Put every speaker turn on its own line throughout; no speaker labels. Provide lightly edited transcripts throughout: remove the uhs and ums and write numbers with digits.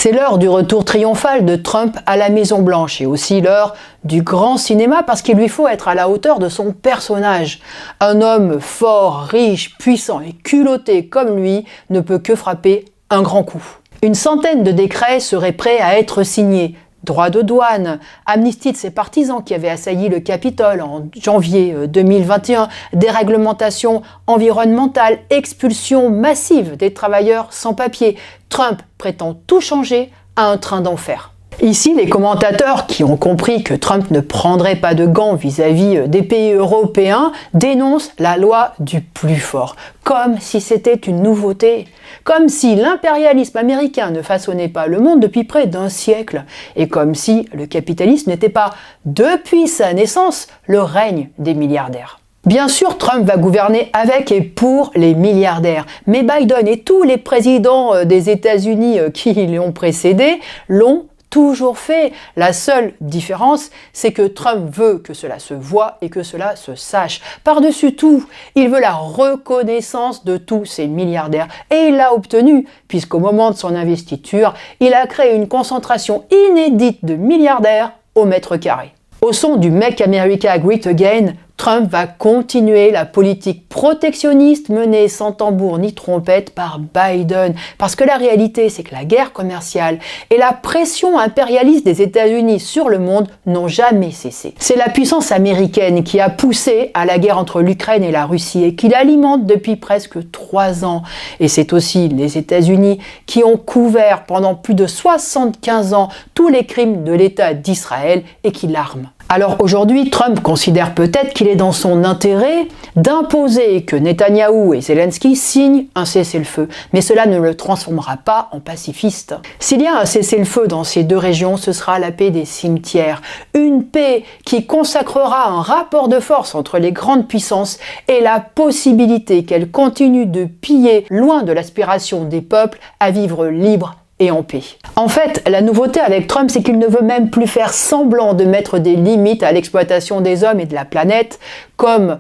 C'est l'heure du retour triomphal de Trump à la Maison-Blanche et aussi l'heure du grand cinéma parce qu'il lui faut être à la hauteur de son personnage. Un homme fort, riche, puissant et culotté comme lui ne peut que frapper un grand coup. Une centaine de décrets seraient prêts à être signés. Droits de douane, amnistie de ses partisans qui avaient assailli le Capitole en janvier 2021, déréglementation environnementale, expulsion massive des travailleurs sans papier. Trump prétend tout changer à un train d'enfer. Ici, les commentateurs qui ont compris que Trump ne prendrait pas de gants vis-à-vis des pays européens dénoncent la loi du plus fort, comme si c'était une nouveauté, comme si l'impérialisme américain ne façonnait pas le monde depuis près d'un siècle, et comme si le capitalisme n'était pas, depuis sa naissance, le règne des milliardaires. Bien sûr, Trump va gouverner avec et pour les milliardaires, mais Biden et tous les présidents des États-Unis qui l'ont précédé l'ont toujours fait. La seule différence, c'est que Trump veut que cela se voie et que cela se sache. Par-dessus tout, il veut la reconnaissance de tous ces milliardaires. Et il l'a obtenu, puisqu'au moment de son investiture, il a créé une concentration inédite de milliardaires au mètre carré. Au son du Make America Great Again, Trump va continuer la politique protectionniste menée sans tambour ni trompette par Biden. Parce que la réalité, c'est que la guerre commerciale et la pression impérialiste des États-Unis sur le monde n'ont jamais cessé. C'est la puissance américaine qui a poussé à la guerre entre l'Ukraine et la Russie et qui l'alimente depuis presque 3 ans. Et c'est aussi les États-Unis qui ont couvert pendant plus de 75 ans tous les crimes de l'État d'Israël et qui l'arment. Alors aujourd'hui, Trump considère peut-être qu'il est dans son intérêt d'imposer que Netanyahou et Zelensky signent un cessez-le-feu, mais cela ne le transformera pas en pacifiste. S'il y a un cessez-le-feu dans ces deux régions, ce sera la paix des cimetières, une paix qui consacrera un rapport de force entre les grandes puissances et la possibilité qu'elles continuent de piller, loin de l'aspiration des peuples à vivre libres et en paix. En fait, la nouveauté avec Trump, c'est qu'il ne veut même plus faire semblant de mettre des limites à l'exploitation des hommes et de la planète, comme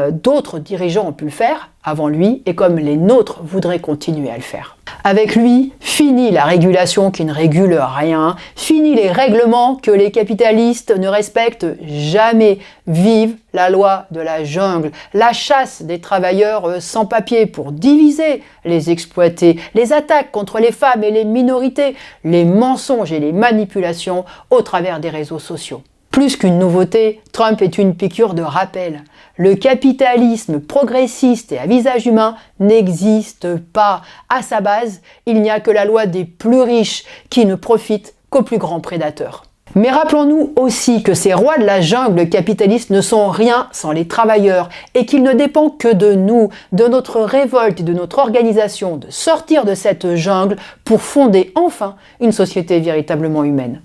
d'autres dirigeants ont pu le faire avant lui et comme les nôtres voudraient continuer à le faire. Avec lui, fini la régulation qui ne régule rien, fini les règlements que les capitalistes ne respectent jamais. Vive la loi de la jungle, la chasse des travailleurs sans papier pour diviser les exploités, les attaques contre les femmes et les minorités, les mensonges et les manipulations au travers des réseaux sociaux. Plus qu'une nouveauté, Trump est une piqûre de rappel. Le capitalisme progressiste et à visage humain n'existe pas. À sa base, il n'y a que la loi des plus riches qui ne profite qu'aux plus grands prédateurs. Mais rappelons-nous aussi que ces rois de la jungle capitalistes ne sont rien sans les travailleurs et qu'il ne dépend que de nous, de notre révolte et de notre organisation de sortir de cette jungle pour fonder enfin une société véritablement humaine.